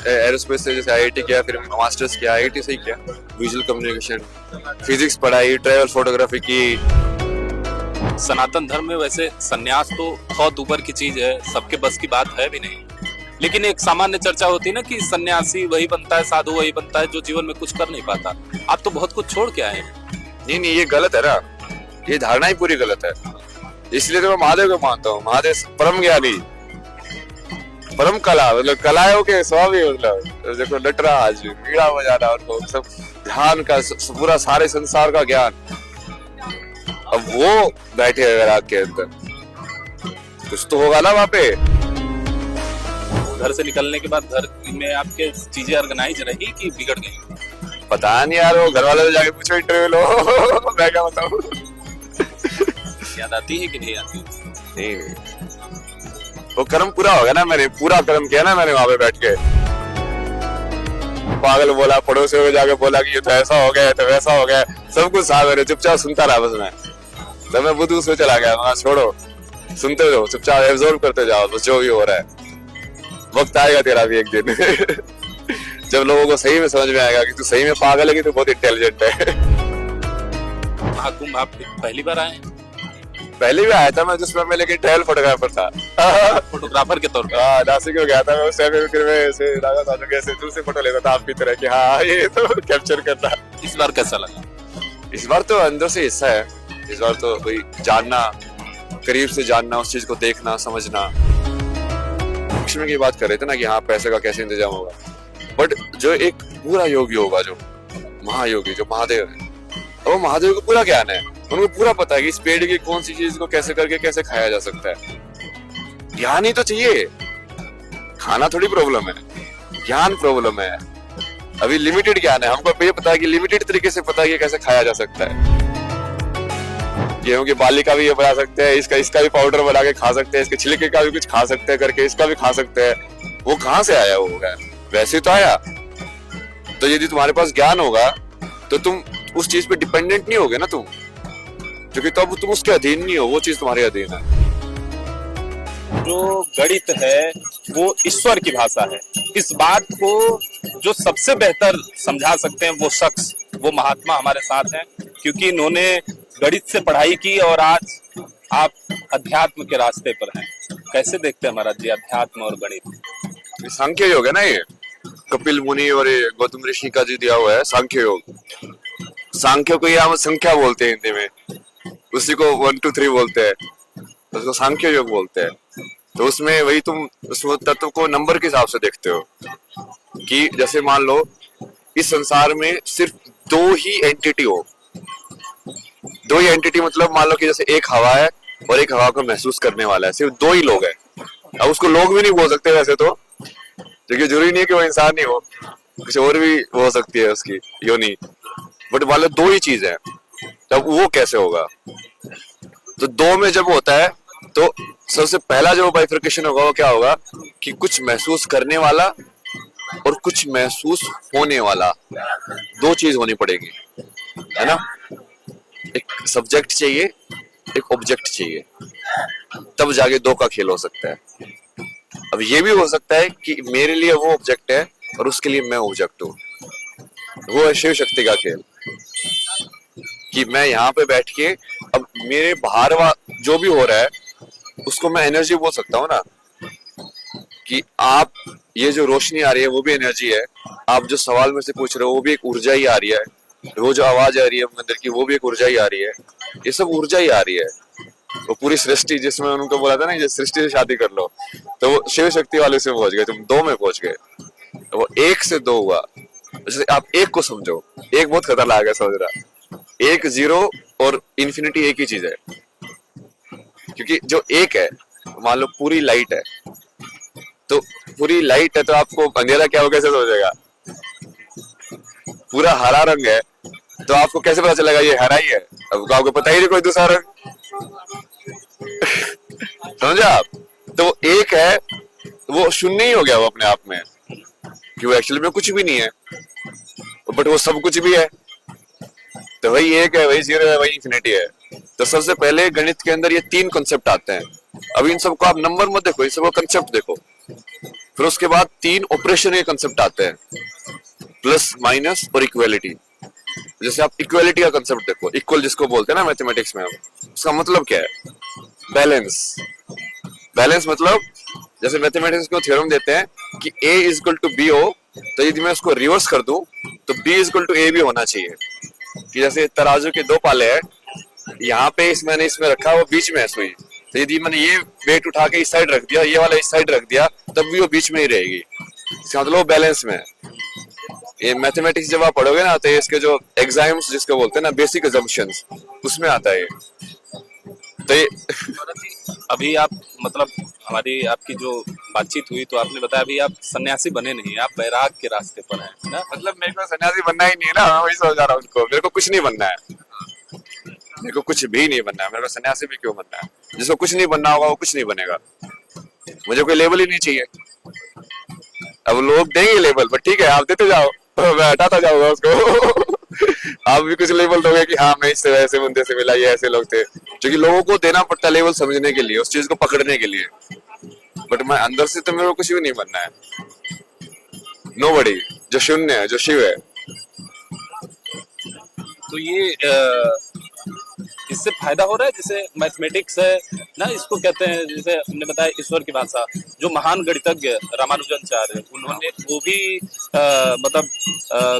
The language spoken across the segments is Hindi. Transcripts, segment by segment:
एरोस्पेस से जैसे आईआईटी किया, फिर मास्टर्स किया, आईआईटी से ही किया, विजुअल कम्युनिकेशन, फिजिक्स पढ़ाई, ट्रैवल फोटोग्राफी की। सनातन धर्म में वैसे सन्यास तो बहुत ऊपर की चीज है, सबके बस की बात है भी नहीं। लेकिन एक सामान्य चर्चा होती है ना कि सन्यासी वही बनता है, साधु वही बनता है जो जीवन में कुछ कर नहीं पाता। आप तो बहुत कुछ छोड़ के आए हैं। नहीं नहीं, ये गलत है ना, ये धारणा ही पूरी गलत है। इसलिए तो मैं महादेव को मानता हूँ। महादेव परम ज्ञानी, परम कला, मतलब कलाओं के स्वामी, मतलब देखो नटराज, वीणा बजाना, उनको सब ध्यान का पूरा सारे संसार का ज्ञान। अब वो बैठे अगर आग के अंदर, कुछ तो होगा ना वहां पे। घर से निकलने के बाद घर में आपके चीजें ऑर्गेनाइज रही कि बिगड़ गई? पता नहीं यार, वो घर वाले से जाके पूछो, इंटरव्यू लो। मैं क्या बताऊं। याद आती है कि नहीं आती? नहीं, वो कर्म पूरा हो गया ना, मैंने पूरा कर्म किया ना मैंने वहां पे बैठ के। पागल बोला, पड़ोसियों को जाके बोला कि ये तो ऐसा हो गया, तो वैसा हो गया, सब कुछ साथ मेरे चुपचाप सुनता रहा बस मैं। तो मैं बुद्धू उसमें चला गया, वहां छोड़ो, सुनते जाओ, चुपचाप एब्जॉर्ब करते जाओ बस जो भी हो रहा है। वक्त आएगा तेरा भी एक दिन जब लोगों को सही में समझ में आएगा कि तू सही में पागल है कि तू बहुत इंटेलिजेंट है। महाकुंभ आप पहली बार आए? पहले भी आया था मैं, जिसमें मैं लेकिन ट्रैवल फोटोग्राफर था। फोटोग्राफर के तौर पर? हाँ, नासिक में गया था मैं उस टाइम में, फिर मैं ऐसे राजा साधु के ऐसे दूर से फोटो लेता था आपकी तरह कि हाँ ये तो कैप्चर करना। इस बार कैसा लगा? इस बार तो अंदर से हिस्सा है, इस बार तो वही जानना, करीब से जानना, उस चीज को देखना, समझना। लक्ष्मी की बात कर रहे थे ना कि हाँ पैसे का कैसे इंतजाम होगा, बट जो एक पूरा योगी होगा, जो महायोगी, जो महादेव है, वो महादेव को पूरा ज्ञान है, उनको पूरा पता है कि इस पेड़ की कौन सी चीज को कैसे करके कैसे खाया जा सकता है। ज्ञान ही तो चाहिए, खाना थोड़ी प्रॉब्लम है, ज्ञान प्रॉब्लम है। अभी लिमिटेड ज्ञान है, हमको ये पता है कि लिमिटेड तरीके से पता है कि कैसे खाया जा सकता है। गेहूं की बाली का भी ये बना सकते हैं, इसका भी पाउडर बना के खा सकते हैं, इसके छिलके का भी कुछ खा सकते हैं करके, इसका भी खा सकते हैं। वो कहाँ से आया? वो होगा वैसे तो आया। तो यदि तुम्हारे पास ज्ञान होगा तो तुम उस चीज पे डिपेंडेंट नहीं होगे ना तुम, क्योंकि तब तुम उसके अधीन नहीं हो, वो चीज तुम्हारे अधीन है। जो गणित है वो ईश्वर की भाषा है। इस बात को जो सबसे बेहतर समझा सकते हैं वो शख्स, वो महात्मा हमारे साथ हैं, क्योंकि इन्होंने गणित से पढ़ाई की और आज आप अध्यात्म के रास्ते पर हैं। कैसे देखते हैं महाराज जी अध्यात्म और गणित? सांख्य योग है ना, ये कपिल मुनि और गौतम ऋषि का जो दिया हुआ है सांख्य योग। सांख्य को हम संख्या बोलते हैं हिंदी में, उसी को 1 2 3 बोलते हैं, तो उसको सांख्य योग बोलते हैं। तो उसमें वही तुम उस तत्व को नंबर के हिसाब से देखते हो कि जैसे मान लो इस संसार में सिर्फ 2 ही एंटिटी हो। 2 ही एंटिटी मतलब मान लो कि जैसे एक हवा है और एक हवा को महसूस करने वाला है, सिर्फ 2 ही लोग हैं। अब उसको लोग भी नहीं बोल सकते वैसे तो, क्योंकि जरूरी नहीं है कि वो इंसान ही हो, कुछ और भी हो सकती है उसकी योनि, बट मान लो 2 ही चीज है, तब वो कैसे होगा? तो 2 में जब होता है तो सबसे पहला जो बाइफर्केशन होगा वो क्या होगा कि कुछ महसूस करने वाला और कुछ महसूस होने वाला, 2 चीज होनी पड़ेगी, है ना। एक सब्जेक्ट चाहिए, एक ऑब्जेक्ट चाहिए, तब जाके 2 का खेल हो सकता है। अब ये भी हो सकता है कि मेरे लिए वो ऑब्जेक्ट है और उसके लिए मैं ऑब्जेक्ट हूँ। वो है शिव शक्ति का खेल, कि मैं यहाँ पे बैठ के अब मेरे बाहर जो भी हो रहा है उसको मैं एनर्जी बोल सकता हूँ ना, कि आप ये जो रोशनी आ रही है वो भी एनर्जी है, आप जो सवाल में से पूछ रहे हो वो भी एक ऊर्जा ही आ रही है, वो जो आवाज आ रही है अंदर की वो भी एक ऊर्जा ही आ रही है, ये सब ऊर्जा ही आ रही है। वो पूरी सृष्टि, जिसमें उनको बोला था ना ये सृष्टि से शादी कर लो, तो वो शिव शक्ति वाले से पहुंच गए, तुम 2 में पहुंच गए, वो 1 से 2 हुआ। जैसे आप 1 को समझो, 1 बहुत खतरनाक है समझ रहा, 1 0 और इन्फिनिटी एक ही चीज है, क्योंकि जो 1 है मान लो पूरी लाइट है, तो पूरी लाइट है तो आपको अंधेरा क्या हो कैसे समझेगा? पूरा हरा रंग है तो आपको कैसे पता चलेगा ये हरा ही है? अब आपको पता ही नहीं कोई दूसरा रंग समझा आप? तो 1 है वो शून्य ही हो गया वो अपने आप में, कि वो एक्चुअली में कुछ भी नहीं है, बट वो सब कुछ भी है। तो वही 1 है, वही 0 है, वही इंफिनिटी है। तो सबसे पहले गणित के अंदर ये 3 कॉन्सेप्ट आते हैं। अब इन सबको आप नंबर मत देखो, इन सबको कंसेप्ट देखो। फिर उसके बाद 3 ऑपरेशन के कंसेप्ट आते हैं, प्लस माइनस और इक्वलिटी। जैसे आप इक्वलिटी का कंसेप्ट देखो, इक्वल जिसको बोलते हैं ना मैथमेटिक्स में, उसका मतलब क्या है? बैलेंस। बैलेंस मतलब जैसे मैथमेटिक्स को थ्योरम देते हैं कि a is equal to B हो, तो यदि मैं उसको रिवर्स कर दूं तो b is equal to a भी होना चाहिए। कि जैसे तराजू के 2 पाले हैं, यहाँ पे मैंने इसमें रखा, वो बीच में है सुई, तो यदि मैंने ये वेट उठा के इस साइड रख दिया, ये वाला इस साइड रख दिया, तब भी वो बीच में ही रहेगी। इसका मतलब वो बैलेंस में है। ये मैथमेटिक्स जब आप पढ़ोगे ना, तो इसके जो एग्जाम्स जिसको बोलते हैं ना, बेसिक अजम्पशंस, उसमें आता है ये। तो ये अभी आप मतलब हमारी आपकी जो बातचीत हुई तो आपने बताया अभी आप सन्यासी बने नहीं, आप बैराग के रास्ते पर हैं ना। मतलब मेरे को सन्यासी बनना ही नहीं है ना, मैं वही सोच रहा हूँ उनको, मेरे को कुछ नहीं बनना है, मेरे को कुछ भी नहीं बनना है, मेरे को सन्यासी भी क्यों बनना है? जिसको कुछ नहीं बनना होगा वो कुछ नहीं बनेगा। मुझे कोई लेबल ही नहीं चाहिए। अब लोग देंगे लेबल, बट ठीक है, आप देते जाओ, मैं हटाता जाऊंगा उसको। आप भी कुछ लेबल दोगे कि हाँ मैं इससे ऐसे बंदे से मिला, ये ऐसे लोग थे, क्योंकि लोगों को देना पड़ता है लेबल समझने के लिए, उस चीज को पकड़ने के लिए। बट मैं अंदर से तो मेरे को कुछ भी नहीं बनना है। नोबडी, जो शून्य है, जो शिव है। तो ये इससे फायदा हो रहा है, जैसे मैथमेटिक्स है ना, इसको कहते हैं, जैसे हमने बताया ईश्वर की भाषा। जो महान गणितज्ञ रामानुजाचार्य, उन्होंने वो भी मतलब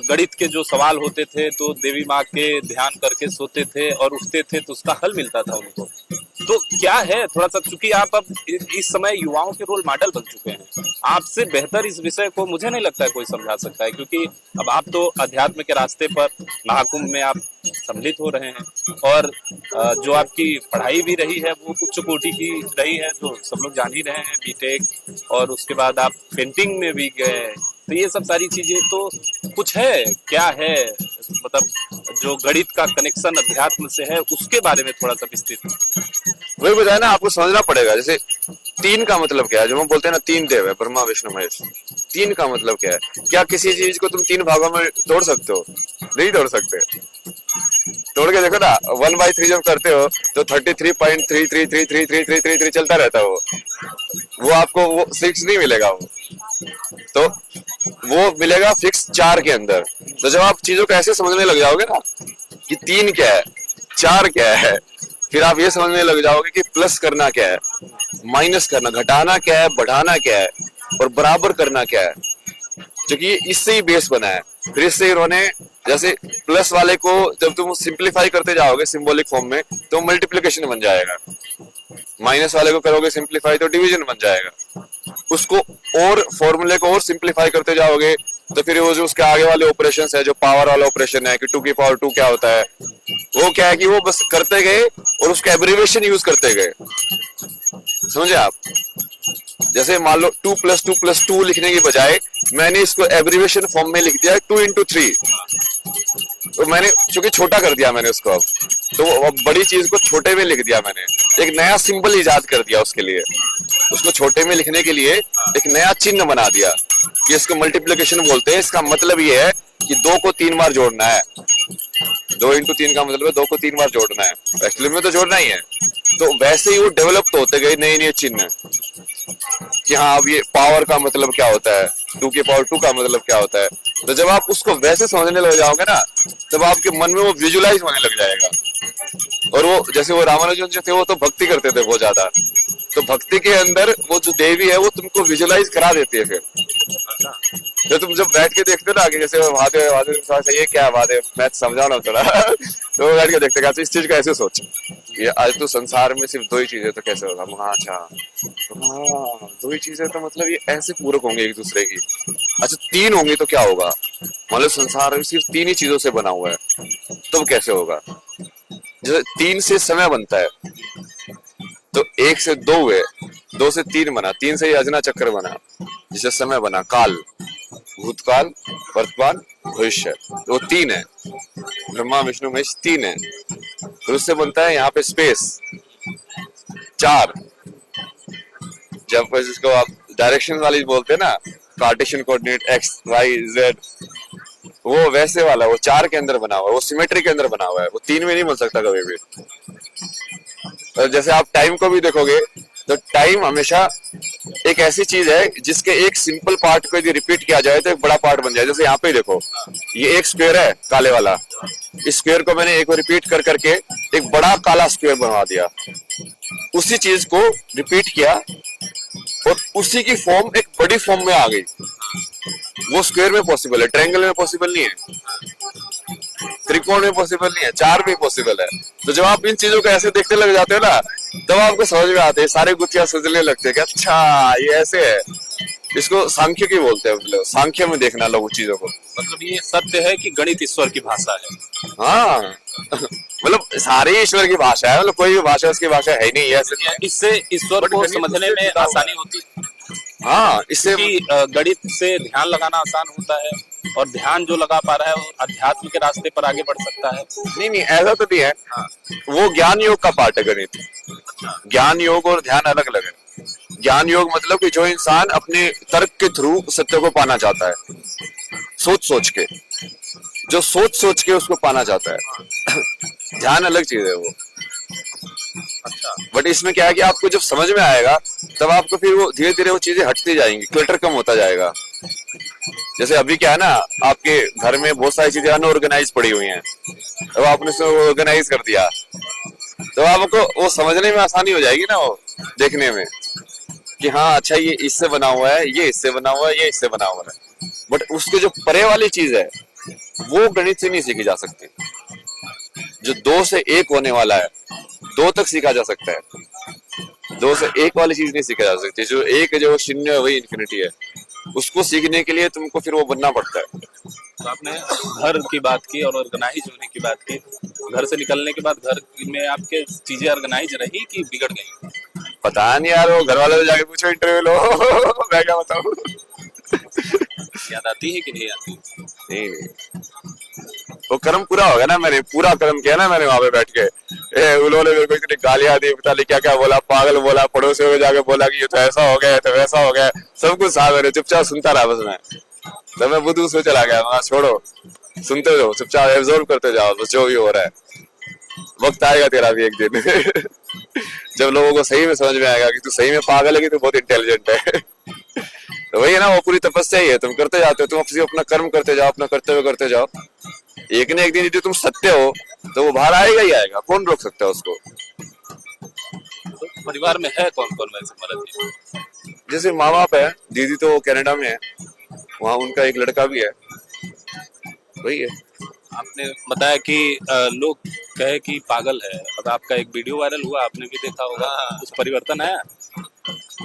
गणित के जो सवाल होते थे तो देवी माँ के ध्यान करके सोते थे और उठते थे तो उसका हल मिलता था उनको। तो क्या है थोड़ा सा, चूंकि आप अब इस समय युवाओं के रोल मॉडल बन चुके हैं, आपसे बेहतर इस विषय को मुझे नहीं लगता है कोई समझा सकता है, क्योंकि अब आप तो अध्यात्म के रास्ते पर महाकुंभ में आप सम्मिलित हो रहे हैं, और जो आपकी पढ़ाई भी रही है वो उच्च कोटि की रही है, जो सब लोग जान ही रहे हैं, बीटेक, और उसके बाद आप पेंटिंग में भी गए। तो ये सब सारी चीजें तो कुछ है, क्या है मतलब जो गणित का कनेक्शन अध्यात्म से है, उसके बारे में थोड़ा सा विस्तृत। वही बताया ना, आपको समझना पड़ेगा। जैसे 3 का मतलब क्या है, जो हम बोलते हैं ना 3 देव है, ब्रह्मा विष्णु महेश। 3 का मतलब क्या है? क्या किसी चीज को तुम 3 भागों में तोड़ सकते हो? नहीं तोड़ सकते। तोड़ के देखो ना, 1/3 जब करते हो तो 33.33333333 चलता रहता है वो आपको वो 6 नहीं मिलेगा, वो मिलेगा फिक्स 4 के अंदर। तो जब आप चीजों को ऐसे समझने लग जाओगे ना कि 3 क्या है, 4 क्या है, फिर आप ये समझने लग जाओगे कि प्लस करना क्या है, माइनस करना, घटाना क्या है, बढ़ाना क्या है, और बराबर करना क्या है, क्योंकि इससे ही बेस बना है। फिर इससे इन्होंने, जैसे प्लस वाले को जब तुम सिंप्लीफाई करते जाओगे सिंबॉलिक फॉर्म में, तो मल्टीप्लिकेशन बन जाएगा। माइनस वाले को करोगे सिंप्लीफाई तो डिवीजन बन जाएगा। उसको और फॉर्मूले को और सिंप्लीफाई करते जाओगे तो फिर वो जो उसके आगे वाले ऑपरेशन है, जो पावर वाला ऑपरेशन है कि 2 की पावर 2 क्या होता है, वो क्या है कि वो बस करते गए और उसका एब्रिविएशन यूज करते गए। समझे आप? जैसे मान लो 2 + 2 लिखने की बजाय मैंने इसको एब्रिविएशन फॉर्म में लिख दिया 2 × 3। तो मैंने चूंकि छोटा कर दिया मैंने उसको, अब तो अब बड़ी चीज को छोटे में लिख दिया, मैंने एक नया सिंबल इजाद कर दिया उसके लिए। उसको छोटे में लिखने के लिए एक नया चिन्ह बना दिया कि इसको मल्टीप्लिकेशन बोलते हैं। इसका मतलब ये है कि 2 को 3 बार जोड़ना है। 2 × 3 का मतलब है 2 को 3 बार जोड़ना है, एक्चुअली में तो जोड़ना ही है। तो वैसे ही वो डेवलप तो होते गए नए नए चिन्ह कि हाँ अब ये पावर का मतलब क्या होता है, 2 की पावर 2 का मतलब क्या होता है। तो जब आप उसको वैसे समझने लग जाओगे ना, तब आपके मन में वो विजुलाइज होने लग जाएगा। और वो जैसे वो रामानुजन जो थे, वो तो भक्ति करते थे बहुत ज्यादा, तो भक्ति के अंदर वो जो देवी है वो तुमको विजुलाइज करा देती है। फिर तो तुम जब बैठ के देखते हो ना कि जैसे महादेव ये क्या बात है, मैं समझाओ ना थोड़ा। तो बैठ के देखते हैं इस चीज का ऐसे सोच, ये आज तो संसार में सिर्फ 2 ही चीजें, तो कैसे होगा? अच्छा हाँ 2 ही चीजें, तो मतलब ये ऐसे पूरक होंगे एक दूसरे की। अच्छा 3 होंगे तो क्या होगा? मतलब संसार में सिर्फ 3 ही चीजों से बना हुआ है, तो कैसे होगा? जैसे 3 से समय बनता है, तो 1 से 2 हुए, 2 से 3 बना, 3 से ही अजना चक्र बना, जिससे समय बना, काल, भूतकाल, वर्तमान, भविष्य। वो 3 है, ब्रह्मा विष्णु महेश 3 है। फिर उससे बनता है यहाँ पे स्पेस 4, जब जिसको आप डायरेक्शन वाली बोलते हैं ना, Cartesian coordinate x y z, वो वैसे वाला, वो 4 के अंदर बना हुआ है, वो सिमेट्री के अंदर बना हुआ है, वो 3 में नहीं बन सकता कभी भी। और जैसे आप टाइम को भी देखोगे तो टाइम हमेशा एक ऐसी चीज है जिसके एक सिंपल पार्ट को यदि रिपीट किया जाए तो एक बड़ा पार्ट बन जाए। जैसे यहाँ पे देखो, ये एक स्क्वायर है काले वाला, इस स्क्वायर को मैंने एक रिपीट कर करके एक बड़ा काला स्क्वायर बनवा दिया। उसी चीज को रिपीट किया और उसी की फॉर्म एक बड़ी फॉर्म में आ गई। वो स्क्वायर में पॉसिबल है, ट्रायंगल में पॉसिबल नहीं है, त्रिकोण में पॉसिबल नहीं है, चार में पॉसिबल है। तो जब आप इन चीजों को ऐसे देखने लग जाते हो ना, तब आपको समझ में आते हैं, सारे गुत्थियां सुलझने लगते हैं कि अच्छा ये ऐसे है। इसको सांख्य की बोलते हैं, मतलब सांख्य में देखना लोग चीजों को। मतलब ये सत्य है कि गणित ईश्वर की भाषा है। हाँ मतलब सारी ईश्वर की भाषा है, मतलब कोई भी भाषा उसकी भाषा है ही नहीं है ऐसे। इससे ईश्वर को समझने में आसानी होती है। हाँ, इससे गणित से ध्यान लगाना आसान होता है, और ध्यान जो लगा पा रहा है वो अध्यात्म के रास्ते पर आगे बढ़ सकता है। नहीं नहीं ऐसा तो नहीं है। वो ज्ञान योग का पार्ट है गणित। ज्ञान योग और ध्यान अलग अलग है। ज्ञान योग मतलब कि जो इंसान अपने तर्क के थ्रू सत्य को पाना चाहता है, सोच सोच के, जो सोच सोच के उसको पाना चाहता है। ध्यान अलग चीज है वो। अच्छा, बट इसमें क्या है कि आपको जब समझ में आएगा तब आपको फिर वो धीरे धीरे वो चीजें हटती जाएंगी, क्लटर कम होता जाएगा। जैसे अभी क्या है ना, आपके घर में बहुत सारी चीजें अनऑर्गेनाइज पड़ी हुई हैं, तो आपने उसको ऑर्गेनाइज कर दिया तो आपको वो समझने में आसानी हो जाएगी ना, वो देखने में कि हाँ अच्छा ये इससे बना हुआ है, ये इससे बना हुआ है, ये इससे बना हुआ है। बट उसके जो परे वाली चीज है वो गणित से नहीं सीखी जा सकती। जो दो से एक होने वाला है, दो तक सीखा जा सकता है, दो से एक वाली चीज नहीं सीखा जा सकती। जो एक है, जो शून्य है, वही इन्फिनिटी है। उसको सीखने के लिए तुमको फिर वो बनना पड़ता है। तो आपने घर की बात की और ऑर्गेनाइज होने की बात की। घर से निकलने के बाद घर में आपके चीजें ऑर्गेनाइज रही कि बिगड़ गई? पता नहीं यार, वो घर वाले से जाके पूछो, इंटरव्यू लो। मैं क्या बताऊं। याद आती है कि नहीं आती? नहीं नहीं, वो कर्म पूरा हो गया ना, मैंने पूरा कर्म किया ना मैंने वहां पे बैठ के। उन्होंने मेरे को इतनी गालियां दी, पता नहीं क्या क्या बोला, पागल बोला, पड़ोसियों को जाके बोला कि ये तो ऐसा हो गया, तो वैसा हो गया, सब कुछ साथ मैंने चुपचाप सुनता रहा बस मैं। तो मैं बुद्धू से चला गया, वहां छोड़ो, सुनते जाओ, चुपचाप एब्जॉर्ब करते जाओ बस जो भी हो रहा है। वक्त आएगा तेरा भी एक दिन जब लोगों को सही में समझ में आएगा कि तू सही में पागल है कि तू बहुत इंटेलिजेंट है। तो वही है ना, वो पूरी तपस्या ही है, तुम करते जाते हो, तुम अपना कर्म करते जाओ, अपना करते हुए करते जाओ। एक न एक दिन यदि तुम सत्य हो तो वो बाहर आएगा ही आएगा, कौन रोक सकता है उसको। तो परिवार में है कौन कौन वैसे मरद जी? जैसे माँ बाप है, दीदी तो कनाडा में है, वहाँ उनका एक लड़का भी है, वही है। आपने बताया कि लोग कहे कि पागल है, अब आपका एक वीडियो वायरल हुआ, आपने भी देखा होगा, कुछ परिवर्तन आया?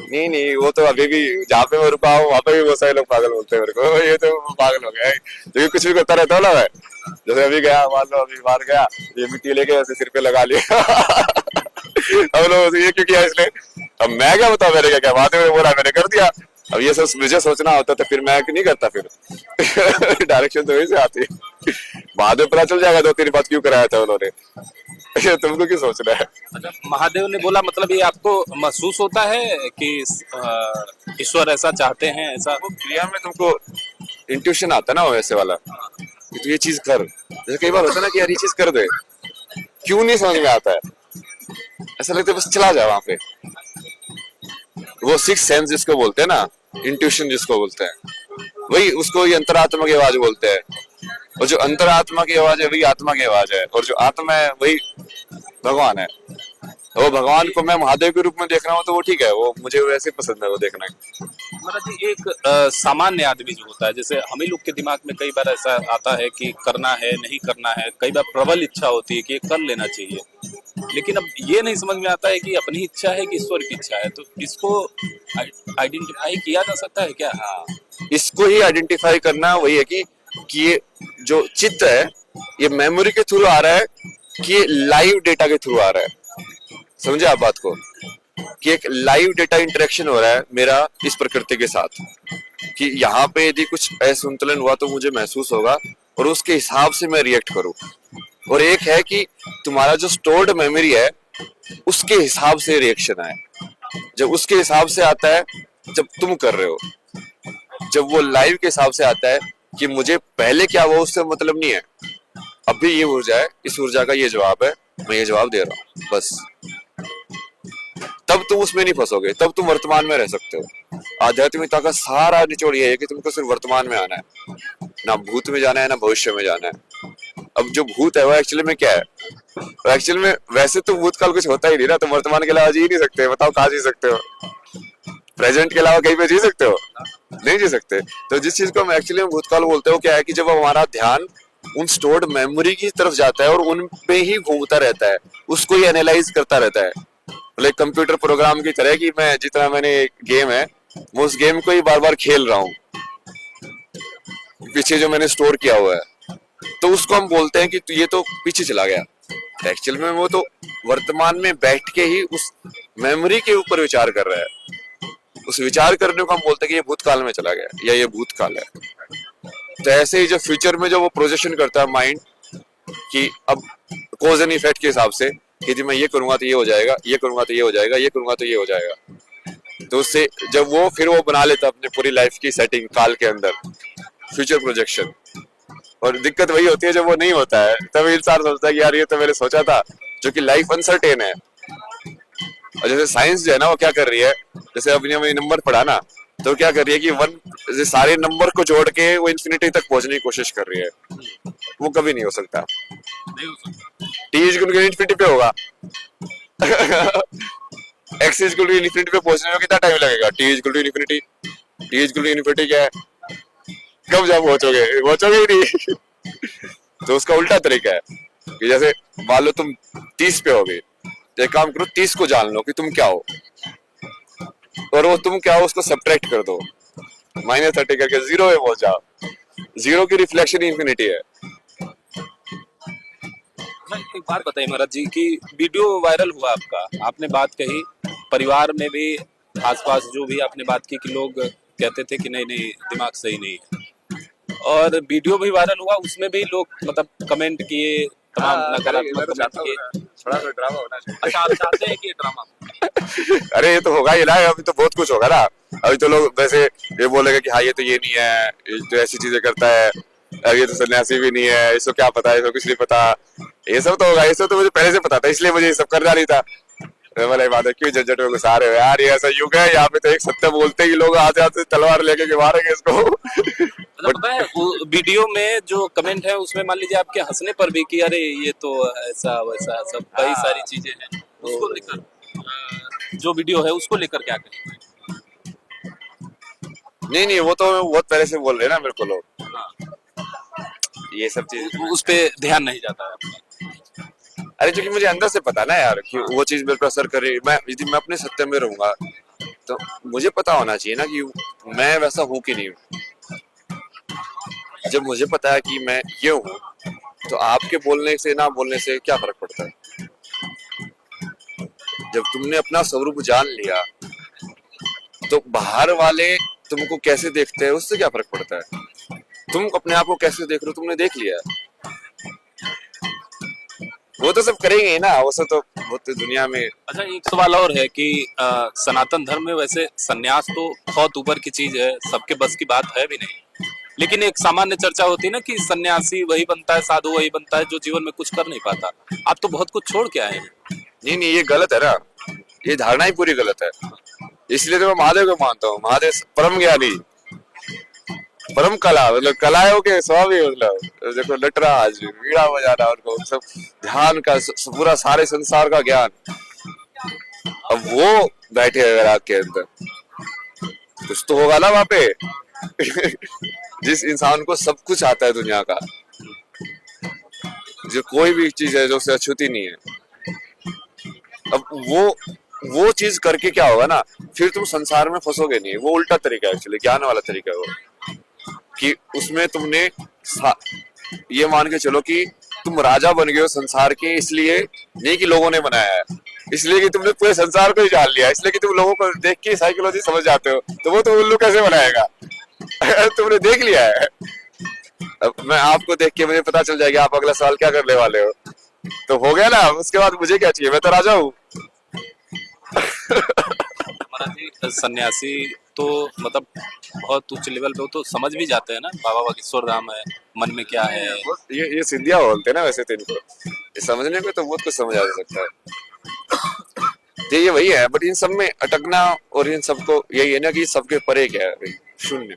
नहीं नहीं, वो तो अभी भी जहाँ पे मैं रुका हूँ वहाँ पे भी बहुत सारे लोग पागल बोलते हैं मेरे को, ये तो पागल हो गया है, क्योंकि कुछ भी करता रहता हूँ ना मैं। जैसे अभी गया, मान लो अभी बाहर गया, ये मिट्टी लेके ऐसे सिर पे लगा लिया। हम लोग ये क्यों किया इसने, अब मैं क्या बताऊँ, मैंने क्या क्या बात है, बोला मैंने कर दिया। अब ये सब मुझे सोचना होता तो फिर मैं नहीं करता, फिर डायरेक्शन तो वही से आती है। बाद में पता चल जाएगा 2-3 बात क्यों कराया था उन्होंने। तुमको क्यों सोचना है। अच्छा, महादेव ने बोला, मतलब ये आपको महसूस होता है कि ईश्वर ऐसा चाहते हैं, ऐसा? वो क्रिया में तुमको इंट्यूशन आता है ना, वैसे वाला कि तू ये चीज कर। जैसे कई बार होता है ना कि यार ये चीज कर दे, क्यों नहीं समझ में आता है, ऐसा लगता है बस चला जाए वहां पे। वो सिक्स सेंस जिसको बोलते हैं ना, इंट्यूशन जिसको बोलते हैं, वही उसको ये अंतरात्मा की आवाज बोलते हैं। और जो अंतरात्मा की आवाज है वही आत्मा की आवाज है, और जो आत्मा है वही भगवान है। वो भगवान को मैं महादेव के रूप में देख रहा हूँ तो वो ठीक है, वो मुझे वैसे पसंद है वो देखना। महाराज जी, एक सामान्य आदमी जो होता है, जैसे हम ही लोग के दिमाग में कई बार ऐसा आता है कि करना है, नहीं करना है, कई बार प्रबल इच्छा होती है कि ये कर लेना चाहिए, लेकिन अब ये नहीं समझ में आता है कि अपनी इच्छा है कि ईश्वर की इच्छा है। तो इसको आइडेंटिफाई किया जा सकता है क्या? हाँ, इसको ही आइडेंटिफाई करना वही है कि ये जो चित्त है ये मेमोरी के थ्रू आ रहा है कि ये लाइव डेटा के थ्रू आ रहा है। समझे आप बात को, कि एक लाइव डेटा इंटरेक्शन हो रहा है मेरा इस प्रकृति के साथ, कि यहाँ पे यदि कुछ असंतुलन हुआ तो मुझे महसूस होगा और उसके हिसाब से मैं रिएक्ट करूं। और एक है कि तुम्हारा जो स्टोर्ड मेमोरी है उसके हिसाब से रिएक्शन आए। जब उसके हिसाब से आता है जब तुम कर रहे हो, जब वो लाइव के हिसाब से आता है कि मुझे पहले क्या हुआ उससे मतलब नहीं है, अभी ये ऊर्जा है, इस ऊर्जा का ये जवाब है, मैं ये जवाब दे रहा हूँ बस। तब तुम उसमें नहीं फंसोगे, तब तुम वर्तमान में रह सकते हो। आध्यात्मिकता का सारा निचोड़ ये है कि तुमको सिर्फ वर्तमान में आना है, ना भूत में जाना है ना भविष्य में जाना है। अब जो भूत है वो एक्चुअली में क्या है, तो एक्चुअली में वैसे तो भूतकाल कुछ होता ही नहीं ना, तुम वर्तमान के अलावा जी ही नहीं सकते, बताओ कहाँ जी सकते हो? प्रेजेंट के अलावा कहीं पे जी सकते हो? नहीं जी सकते। तो जिस चीज को हम एक्चुअली में भूतकाल बोलते हो क्या है कि जब हमारा ध्यान उन स्टोर्ड मेमोरी की तरफ जाता है और उन पे ही घूमता रहता है, उसको ही एनालाइज करता रहता है, मतलब कंप्यूटर प्रोग्राम की तरह कि मैं जितना मैंने गेम है मैं उस गेम को ही बार बार खेल रहा हूँ पीछे जो मैंने स्टोर किया हुआ है, तो उसको हम बोलते हैं कि ये तो पीछे चला गया। एक्चुअल में वो तो वर्तमान में बैठ के ही उस मेमोरी के ऊपर विचार कर रहा है, उस विचार करने को हम बोलते हैं कि ये भूतकाल में चला गया या ये भूतकाल है। तो ऐसे ही जो फ्यूचर में जो वो प्रोजेक्शन करता है माइंड कि अब कॉज एंड इफेक्ट के हिसाब से कि जी मैं ये करूंगा तो ये हो जाएगा, ये करूंगा तो ये हो जाएगा, ये करूंगा तो ये हो जाएगा, तो उससे जब वो फिर वो बना लेता अपने पूरी लाइफ की सेटिंग काल के अंदर, फ्यूचर प्रोजेक्शन। और दिक्कत वही होती है जब वो नहीं होता है, तब इंसान सोचता है कि यार ये तो मैंने सोचा था, जो कि लाइफ अनसर्टेन है। और जैसे साइंस जो है ना वो क्या कर रही है, जैसे अभी हमने नंबर पढ़ा ना, तो क्या कर रही है कि वन सारे नंबर को जोड़ के वो इन्फिनिटी तक पहुंचने की कोशिश कर रही है। वो कभी नहीं हो सकता, नहीं हो सकता। T is equal to infinity पे होगा X is equal to infinity पे पहुंचने में कितना टाइम लगेगा? T is equal to infinity, T is equal to infinity क्या है, कब जब पहुंचोगे? पहुंचोगे ही नहीं तो उसका उल्टा तरीका है कि जैसे मान लो तुम 30 पे होगे, तो एक काम करो 30 को जान लो कि तुम क्या हो, और वो तुम क्या हो उसको सब्ट्रैक्ट कर दो, -30 करके 0 पे पहुंच जाओ। 0 की रिफ्लेक्शन इन्फिनिटी है। मैं एक बात बताइए महाराज जी की वीडियो वायरल हुआ आपका, आपने बात कही, परिवार में भी आसपास जो भी आपने बात की कि लोग कहते थे कि नहीं नहीं दिमाग सही नहीं है, और वीडियो भी वायरल हुआ, उसमें भी लोग मतलब कमेंट किए, तमाम नकारात्मक कमेंट किए। थोड़ा सा ड्रामा होना चाहिए। अच्छा, आप चाहते हैं कि ये ड्रामा? अरे ये तो होगा ही ना, अभी तो बहुत कुछ होगा ना। अभी तो लोग वैसे ये बोलेंगे कि हाँ ये तो ये नहीं है, ये तो ऐसी चीजें करता है, ये तो सन्यासी भी नहीं है, इसको क्या पता है, इसको कुछ नहीं पता। ये सब तो होगा, ये सब तो मुझे पहले से पता था, इसलिए मुझे ये सब करना नहीं था। वाली बात है, क्यों झंझट में घुसा रहे हो यार, ये ऐसा युग है यहाँ पे तो एक सत्य बोलते ही लोग आते आते तलवार लेके के मारेंगे इसको मतलब पता है वो वीडियो में जो कमेंट है उसमें मान लीजिए आपके हंसने पर भी कि अरे ये तो ऐसा वैसा सब कई सारी चीजें हैं, उसको लेकर जो वीडियो है उसको लेकर क्या करें? नहीं वो तो बहुत पहले से बोल रहे हैं ना मेरे को लोग, हाँ, ये सब चीज उस पे ध्यान नहीं जाता है आपका। अरे क्योंकि मुझे अंदर से पता ना यार कि वो चीज मेरे पे असर कर रही है। मैं यदि मैं अपने सत्य में रहूंगा तो मुझे पता होना चाहिए ना कि मैं वैसा हूं कि नहीं हूं। जब मुझे पता है कि मैं ये हूं, तो आपके बोलने से ना बोलने से क्या फर्क पड़ता है? जब तुमने अपना स्वरूप जान लिया तो बाहर वाले तुमको कैसे देखते हैं उससे क्या फर्क पड़ता है? तुम अपने आप को कैसे देख रहे हो तुमने देख लिया। वो तो सब करेंगे ही ना, वो सब तो बहुत दुनिया में। अच्छा, एक सवाल और है कि सनातन धर्म में वैसे सन्यास तो बहुत ऊपर की चीज है, सबके बस की बात है भी नहीं, लेकिन एक सामान्य चर्चा होती है ना कि सन्यासी वही बनता है, साधु वही बनता है जो जीवन में कुछ कर नहीं पाता। आप तो बहुत कुछ छोड़ के आए हैं। नहीं ये गलत है ना, ये धारणा ही पूरी गलत है। इसलिए तो मैं महादेव को मानता हूँ। महादेव परम ज्ञानी, परम कला, मतलब कलाओं के स्वामी, मतलब देखो नटराज, वीणा बजाना, उनको सब ध्यान का पूरा सारे संसार का ज्ञान। अब वो बैठे अगर आपके अंदर, कुछ तो होगा ना वहां पे जिस इंसान को सब कुछ आता है दुनिया का, जो कोई भी चीज है जो उससे अछूती नहीं है, अब वो चीज करके क्या होगा ना, फिर तुम संसार में फंसोगे नहीं। वो उल्टा तरीका है, एक्चुअली ज्ञान वाला तरीका है वो, कि उसमें तुमने ये मान के चलो कि तुम राजा बन गए हो संसार के, इसलिए नहीं कि लोगों ने बनाया है, इसलिए कि तुमने पूरे संसार को ही जान लिया, इसलिए कि तुम लोगों को देख के साइकोलॉजी समझ जाते हो। तो वो तो उल्लू कैसे बनाएगा तुमने देख लिया है। अब मैं आपको देख के मुझे पता चल जाएगा आप अगला सवाल क्या करने वाले हो, तो हो गया ना। उसके बाद मुझे क्या चाहिए, मैं तो राजा हूँ महाराज जी, सन्यासी तो मतलब बहुत उच्च लेवल पे, वो तो समझ भी जाते हैं ना बाबा बागेश्वर धाम है, मन में क्या है। ये सिंधिया बोलते हैं ना वैसे तो इनको, ये समझने में तो बहुत कुछ समझ आ सकता है। तो ये वही है, बट इन सब में अटकना और इन सबको यही है ना कि सबके परे क्या है भाई, शून्य।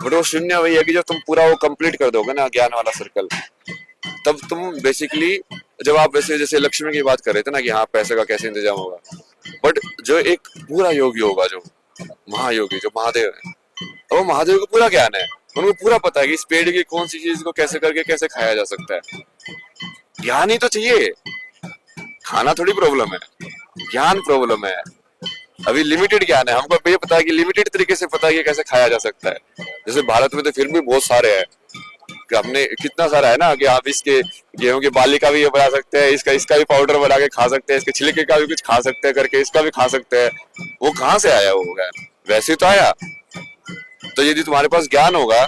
बट वो शून्य वही है कि जब तुम पूरा वो कंप्लीट कर दोगे ना ज्ञान वाला सर्कल, तब तुम बेसिकली, जब आप वैसे जैसे लक्ष्मी की बात कर रहे थे ना कि हाँ पैसे का कैसे इंतजाम होगा, बट जो एक पूरा योगी होगा, जो महायोगी, जो महादेव है, वो महादेव को पूरा ज्ञान है, उनको पूरा पता है कि इस पेड़ की कौन सी चीज को कैसे करके कैसे खाया जा सकता है। ज्ञान ही तो चाहिए, खाना थोड़ी प्रॉब्लम है, ज्ञान प्रॉब्लम है। अभी लिमिटेड ज्ञान है, हमको ये पता है कि लिमिटेड तरीके से पता है कि कैसे खाया जा सकता है। जैसे भारत में तो फिर भी बहुत सारे हैं कि हमने कितना सारा है ना कि आप इसके गेहूं की बाली का भी ये बना सकते हैं, इसका भी पाउडर बना के खा सकते हैं, इसके छिलके का भी कुछ खा सकते हैं करके इसका भी खा सकते हैं। वो कहाँ से आया वो ज्ञान? वैसे तो आया। तो यदि तुम्हारे पास ज्ञान होगा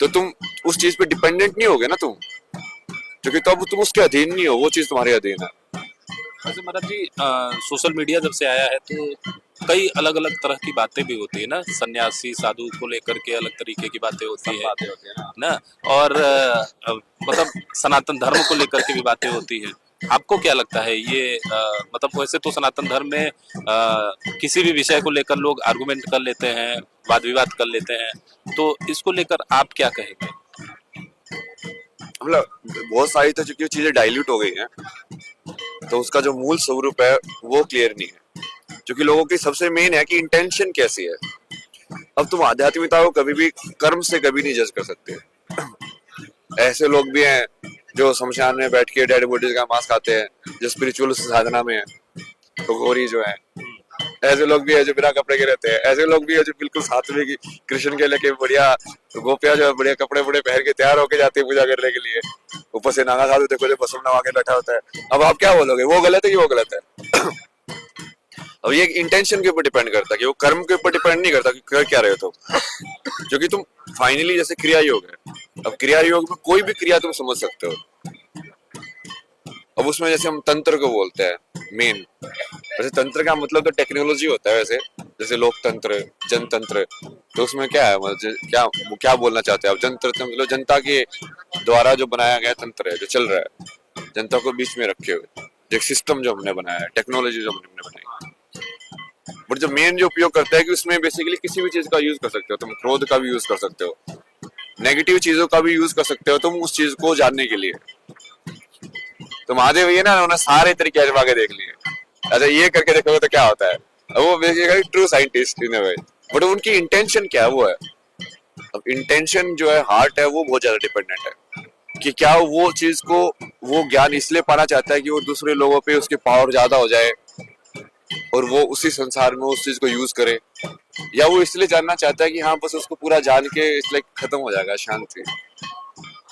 तो तुम उस चीज पे डिपेंडेंट नहीं होगे ना तुम, क्योंकि तब तुम उसके अधीन नहीं हो, वो चीज तुम्हारे अधीन है। वैसे महाराज जी, सोशल मीडिया जब से आया है तो कई अलग अलग तरह की बातें भी होती है ना, सन्यासी साधु को लेकर के अलग तरीके की बातें होती है ना, और मतलब सनातन धर्म को लेकर के भी बातें होती है। आपको क्या लगता है ये मतलब वैसे तो सनातन धर्म में किसी भी विषय को लेकर लोग आर्गुमेंट कर लेते हैं, वाद विवाद कर लेते हैं, तो इसको लेकर आप क्या कहेंगे? मतलब बहुत सारी तो चूंकि चीजें डाइल्यूट हो गई हैं, तो उसका जो मूल स्वरूप है वो क्लियर नहीं है, क्योंकि लोगों की सबसे मेन है कि इंटेंशन कैसी है। अब तुम आध्यात्मिकता को कभी भी कर्म से कभी नहीं जज कर सकते। ऐसे लोग भी हैं जो शमशान में बैठ के डेड बॉडीज का मांस खाते हैं, जो स्पिरिचुअल साधना में है, तो गौरी जो है। ऐसे लोग भी है जो बिना कपड़े के रहते हैं, ऐसे लोग भी है जो बिल्कुल सात्विक कृष्ण के लेके बढ़िया गोपियां जो है बढ़िया कपड़े बड़े पहन के तैयार होके जाती है पूजा करने के लिए। ऊपर से नागा साधु देखो जो भस्म नवा के बैठा होता है। अब आप क्या बोलोगे, वो गलत है कि वो गलत है? अब ये इंटेंशन के ऊपर डिपेंड करता है कि वो कर्म के ऊपर डिपेंड नहीं करता कि कर क्या रहे हो तुम, क्योंकि तुम फाइनली जैसे क्रिया योग है, अब क्रिया योग में कोई भी क्रिया तुम समझ सकते हो। अब उसमें जैसे हम तंत्र को बोलते हैं मेन, वैसे तंत्र का मतलब तो टेक्नोलॉजी होता है वैसे, जैसे लोकतंत्र, जनतंत्र, तो उसमें क्या है मतलब क्या बोलना चाहते हैं आप? जनतंत्र मतलब जनता के द्वारा जो बनाया गया तंत्र है, जो चल रहा है जनता को बीच में रखे हुए, एक सिस्टम जो हमने बनाया है, टेक्नोलॉजी जो हमने बनाई। बट जो मेन जो उपयोग करता है कि उसमें बेसिकली किसी भी चीज का यूज कर सकते हो तुम, क्रोध का भी यूज कर सकते हो, नेगेटिव चीजों का भी यूज कर सकते हो तुम उस चीज को जानने के लिए। तो महादेव ये ना उन्होंने सारे तरीके आजमा के देख लिए, अच्छा ये करके देखोगे तो क्या होता है। वो basically true scientist in a way, but उनकी इंटेंशन क्या है वो है। अब इंटेंशन जो है, हार्ट है, वो बहुत ज्यादा डिपेंडेंट है कि क्या वो चीज को वो ज्ञान इसलिए पाना चाहता है कि वो दूसरे लोगों पे उसकी पावर ज्यादा हो जाए और वो उसी संसार में उस चीज को यूज करे, या वो इसलिए जानना चाहता है कि हाँ बस उसको पूरा जान के इसलिए खत्म हो जाएगा शांति,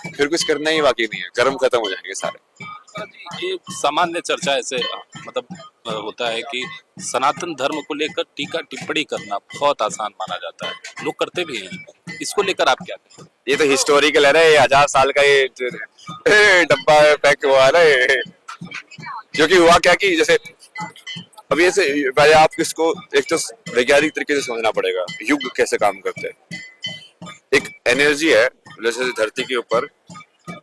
फिर कुछ करना ही बाकी नहीं है, कर्म खत्म हो जाएंगे सारे। एक सामान्य चर्चा ऐसे मतलब होता है कि सनातन धर्म को लेकर टीका टिप्पणी करना बहुत आसान माना जाता है, लोग करते भी हैं, इसको लेकर आप क्या कहें? ये तो हिस्टोरिकल है ना, ये 1000 साल का ये डब्बा पैक हुआ है ना, क्योंकि हुआ क्या कि जैसे अभी ऐसे पहले आप किसको एक तो वैज्ञानिक तरीके से समझना पड़ेगा युग कैसे काम करते हैं। एक एनर्जी है, जैसे धरती के ऊपर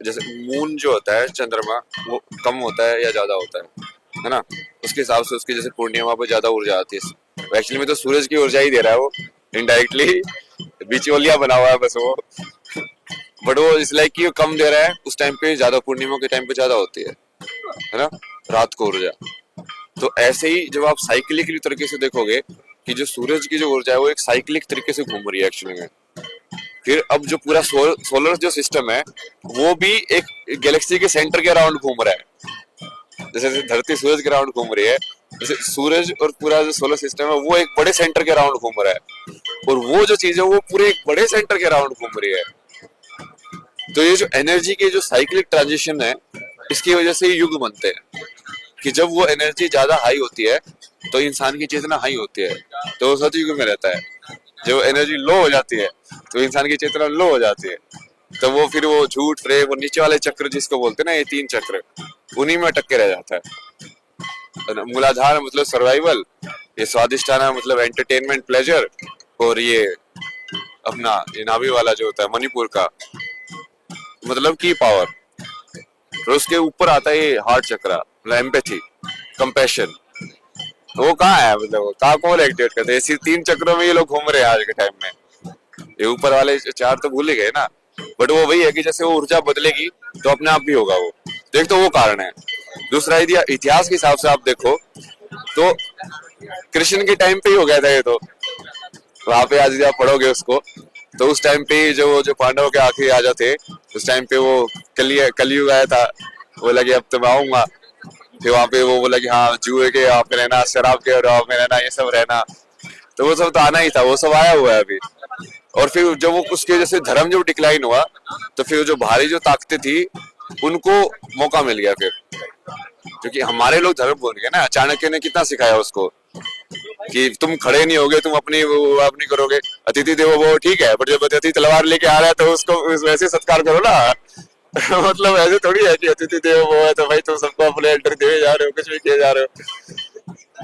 जैसे मून जो होता है, चंद्रमा, वो कम होता है या ज्यादा होता है ना, उसके हिसाब से उसकी जैसे पूर्णिमा पर ज्यादा ऊर्जा आती है। एक्चुअली में तो सूरज की ऊर्जा ही दे रहा है वो, इनडायरेक्टली बिचौलिया बना हुआ है बस वो, बट वो इस लाइक कि कम दे रहा है उस टाइम पे, ज्यादा पूर्णिमा के टाइम पे ज्यादा होती है ना रात को ऊर्जा। तो ऐसे ही जब आप साइक्लिकली तरीके से देखोगे कि जो सूरज की जो ऊर्जा है वो एक साइक्लिक तरीके से घूम रही है एक्चुअली में। फिर अब जो पूरा सोलर जो सिस्टम है वो भी एक गैलेक्सी के सेंटर के अराउंड घूम रहा है, जैसे धरती सूरज के अराउंड घूम रही है, जैसे सूरज और पूरा जो सोलर सिस्टम है वो एक बड़े सेंटर के अराउंड घूम रहा है, और वो जो चीज है वो पूरे एक बड़े सेंटर के अराउंड घूम रही है। तो ये जो एनर्जी के जो साइक्लिक ट्रांजिशन है, इसकी वजह से युग बनते हैं कि जब वो एनर्जी ज्यादा हाई होती है तो इंसान की चेतना हाई होती है, तो वो सतयुग में रहता है। जब एनर्जी लो हो जाती है तो इंसान की चेतना लो हो जाती है, तो वो फिर वो झूठ प्रेम और नीचे वाले चक्र जिसको बोलते हैं ना, ये 3 चक्र, उन्हीं में अटक के रह जाता है। मूलाधार मतलब सर्वाइवल, ये स्वादिष्टाना मतलब एंटरटेनमेंट प्लेजर, और ये अपना ये नाभि वाला जो होता है मणिपुर का मतलब की पावर, फिर उसके ऊपर आता है ये हार्ट चक्र मतलब एम्पैथी, कंपैशन, वो कहाँ है, मतलब वो कहाँ कौन एक्टिवेट करते हैं? इसी 3 चक्रों में ये लोग घूम रहे हैं आज के टाइम में। ये ऊपर वाले 4 तो भूल ही गए ना। बट वो वही है कि जैसे वो ऊर्जा बदलेगी तो अपने आप भी होगा वो। तो एक तो वो कारण है। दूसरा यदि इतिहास के हिसाब से आप देखो तो कृष्ण के टाइम पे ही हो गया था ये तो। वहां पे आज यदि आप पढ़ोगे उसको तो उस टाइम पे जो पांडवों के आखिरी राजा थे, उस टाइम पे वो कलयुग आया था। वो लगे अब तो मैं आऊंगा। फिर वहां पे वो बोला कि हाँ जुए के आप में रहना, शराब के में रहना, ये सब रहना। तो वो सब तो आना ही था, वो सब आया हुआ है अभी। और फिर जब वो उसके वजह से धर्म जब डिक्लाइन हुआ तो फिर जो भारी जो ताकतें थी उनको मौका मिल गया फिर। क्योंकि हमारे लोग धर्म भूल गए ना। चाणक्य ने कितना सिखाया उसको कि तुम खड़े नहीं होगे, तुम अपनी अपनी करोगे। अतिथि देवो भव ठीक है, बट जब अतिथि तलवार लेके आ रहा है तो उसको वैसे सत्कार करो ना। मतलब ऐसे थोड़ी है कि अतिथि देवो भव है तो भाई तुम सबको अपने एंट्री दिए जा रहे हो, कुछ भी किए जा रहे हो।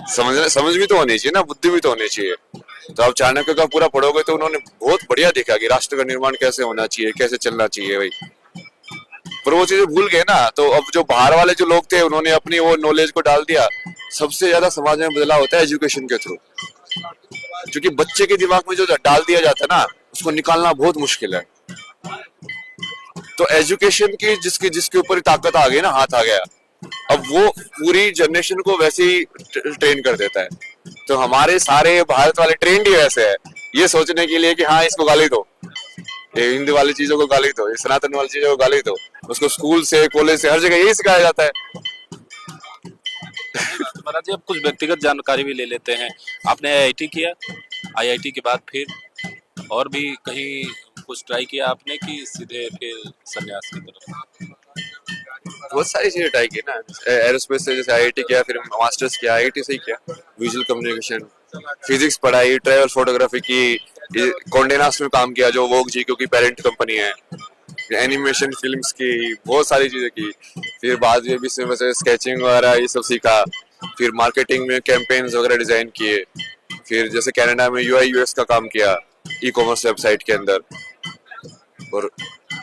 समझ भी तो होनी चाहिए ना, बुद्धि भी तो होनी चाहिए। तो आप चाणक्य का पूरा पढ़ोगे तो उन्होंने बहुत बढ़िया देखा कि राष्ट्र का निर्माण कैसे होना चाहिए, कैसे चलना चाहिए भाई। पर वो चीजें भूल गए ना। तो अब जो बाहर वाले जो लोग थे उन्होंने अपनी वो नॉलेज को डाल दिया। सबसे ज्यादा समाज में बदलाव होता है एजुकेशन के थ्रू। क्योंकि बच्चे के दिमाग में जो डाल दिया जाता है ना उसको निकालना बहुत मुश्किल है। तो एजुकेशन की जिसके ऊपर ताकत आ गई ना, हाथ आ गया, अब वो पूरी जनरेशन को वैसे ही ट्रेन कर देता है। तो हमारे सारे भारत वाले ट्रेंड ही वैसे है, ये सोचने के लिए कि हाँ इसको गाली दो, ये हिंदू वाली चीजों को गाली दो, ये सनातन वाली चीजों को गाली दो। उसको स्कूल से कॉलेज से हर जगह यही सिखाया जाता है। महाराज जी अब कुछ व्यक्तिगत जानकारी भी ले लेते हैं। आपने आईआईटी किया, आईआईटी के बाद फिर और भी कहीं कुछ ट्राई किया आपने कि सीधे फिर संन्यास की तरफ? बहुत सारी चीजें ट्राई की ना। एरोस्पेस से जैसे आईआईटी किया, फिर मास्टर्स किया आईआईटी से ही किया, विजुअल कम्युनिकेशन, फिजिक्स पढ़ाई, ट्रैवल फोटोग्राफी की, कंडे नास्ट में काम किया जो वोग जी क्योंकि पेरेंट कंपनी है, एनिमेशन फिल्म्स की, बहुत सारी चीजें की। फिर बाद में भी स्केचिंग वगैरह ये सब सीखा। फिर मार्केटिंग में कैंपेन्स वगैरह डिजाइन किए। फिर जैसे कनाडा में यूआई यूएक्स का काम किया ई कॉमर्स वेबसाइट के अंदर। और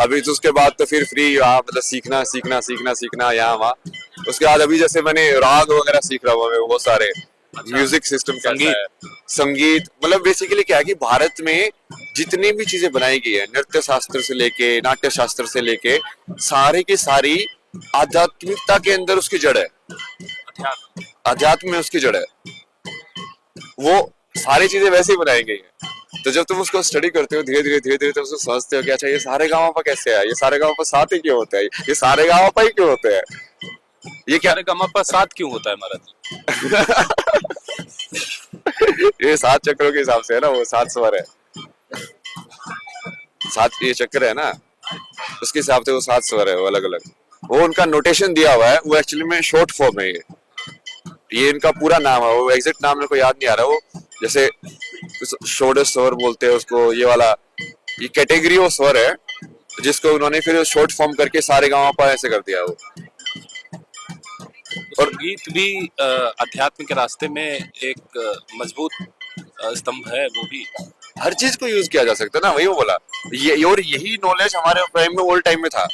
अभी तो उसके बाद तो फिर फ्री यहाँ मतलब सीखना यहाँ वहाँ। उसके बाद अभी जैसे मैंने राग वगैरह सीख रहा हूँ, बहुत सारे म्यूजिक सिस्टम, संगीत मतलब बेसिकली क्या है कि भारत में जितनी भी चीजें बनाई गई है, नृत्य शास्त्र से लेके नाट्य शास्त्र से लेके सारी की सारी आध्यात्मिकता के अंदर उसकी जड़ है। अध्यात्म में उसकी जड़ है। वो सारी चीजें वैसे ही बनाई गई है। तो जब तुम उसको स्टडी करते हो धीरे धीरे तुम उसको समझते हो कि अच्छा ये सारे गाँव पर कैसे है, ये सारे गाँव पर साथ ही क्यों होता है, ये सारे गाँव पर ही क्यों होते हैं, ये क्या गमपा साथ क्यों होता है महाराज जी? ये 7 चक्रों के हिसाब से है ना, वो 7 स्वर है, 7 ये चक्र है ना, उसके हिसाब से वो 7 स्वर है, वो अलग अलग। वो उनका नोटेशन दिया हुआ है, वो एक्चुअली में शॉर्ट फॉर्म है। ये इनका पूरा नाम है, वो एग्जैक्ट नाम मेरे को याद नहीं आ रहा। वो जैसे षोडश स्वर बोलते हैं उसको, ये वाला ये कैटेगरी वो स्वर है जिसको उन्होंने फिर शॉर्ट फॉर्म करके सारे गाँव पर ऐसे कर दिया। वो और गीत भी अध्यात्म के रास्ते में एक मजबूत स्तंभ है। वो भी हर चीज को यूज किया जा सकता है ना, वही वो बोला। ये और यही नॉलेज हमारे टाइम में ओल्ड टाइम में था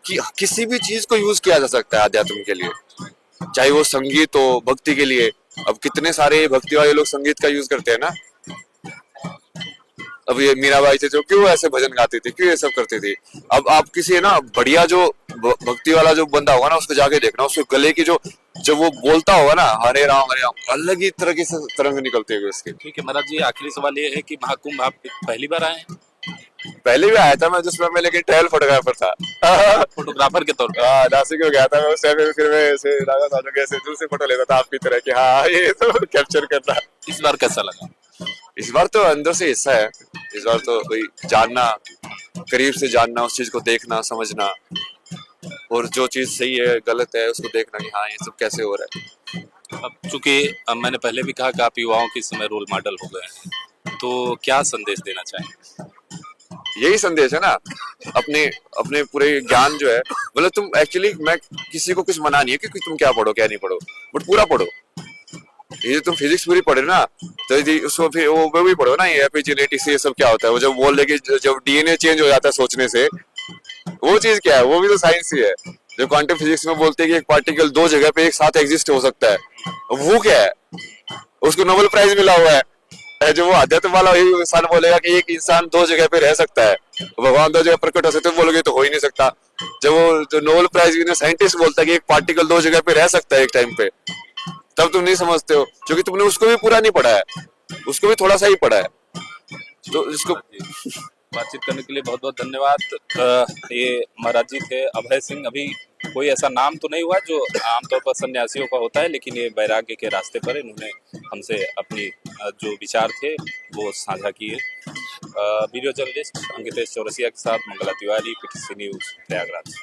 कि किसी भी चीज को यूज किया जा सकता है अध्यात्म के लिए, चाहे वो संगीत हो, भक्ति के लिए। अब कितने सारे भक्ति वाले लोग संगीत का यूज करते हैं ना। अब ये मीराबाई थे जो क्यों ऐसे भजन गाती थी, क्यों ये सब करती थी। अब आप किसी ना बढ़िया जो भक्ति वाला जो बंदा होगा ना उसको जाके देखना, उसके गले की जो जब वो बोलता होगा ना हरे राम, अलग ही तरह की तरंग निकलती है उसके। ठीक है महाराज जी, आखिरी सवाल ये है कि महाकुंभ आप पहली बार आए हैं? पहले भी आया था मैं, जिसमें मैं लेकिन ट्रायल फोटोग्राफर था। फोटोग्राफर के तौर पर? हाँ, नासिक में गया था मैं उस टाइम। फिर मैं ऐसे राजा साधु के ऐसे दूर से फोटो लेता था आपकी तरह कि हाँ ये तो कैप्चर करना। इस बार कैसा लगा? इस बार तो अंदर से हिस्सा है। इस बार तो कोई जानना, करीब से जानना, उस चीज को देखना समझना, और जो चीज सही है गलत है उसको देखना कि हाँ ये सब कैसे हो रहा है। अब चूंकि मैंने पहले भी कहा कि आप युवाओं के समय रोल मॉडल हो गए हैं, तो क्या संदेश देना चाहेंगे? यही संदेश है ना, अपने अपने पूरे ज्ञान जो है, मतलब तुम एक्चुअली, मैं किसी को कुछ मना नहीं है कि तुम क्या पढ़ो क्या नहीं पढ़ो, बट पूरा पढ़ो। ये तुम फिजिक्स पूरी पढ़े ना तो उसको फिर वो भी पढ़ो ना, ये एपिजेनेटिक्स ये सब क्या होता है। वो जब बोल रहे कि जब डीएनए चेंज हो जाता है सोचने से, वो चीज क्या है, वो भी तो साइंस ही है। जो क्वांटम फिजिक्स में बोलते हैं कि एक पार्टिकल 2 जगह पे एक साथ एग्जिस्ट हो सकता है, वो क्या है, उसको नोबेल प्राइज मिला हुआ है। जो वो अध्यात्म वाला वही इंसान बोलेगा कि एक इंसान दो जगह पे रह सकता है, भगवान दो जगह प्रकट हो सकते, तुम बोलोगे तो हो ही नहीं सकता। जब वो जो नोबेल प्राइज विनर साइंटिस्ट बोलता है कि एक पार्टिकल दो जगह पे रह सकता है एक टाइम पे, तब तुम नहीं समझते हो, क्योंकि तुमने उसको भी पूरा नहीं पढ़ा है, उसको भी थोड़ा सा ही पढ़ा है। तो इसको बातचीत करने के लिए बहुत बहुत धन्यवाद। ये महाराज जी थे अभय सिंह। अभी कोई ऐसा नाम तो नहीं हुआ जो आमतौर पर सन्यासियों का होता है, लेकिन ये वैराग्य के रास्ते पर इन्होंने हमसे अपनी जो विचार थे वो साझा किए। वीडियो जर्नलिस्ट अंकितेश चौरसिया के साथ मंगला तिवारी, PTC न्यूज, प्रयागराज।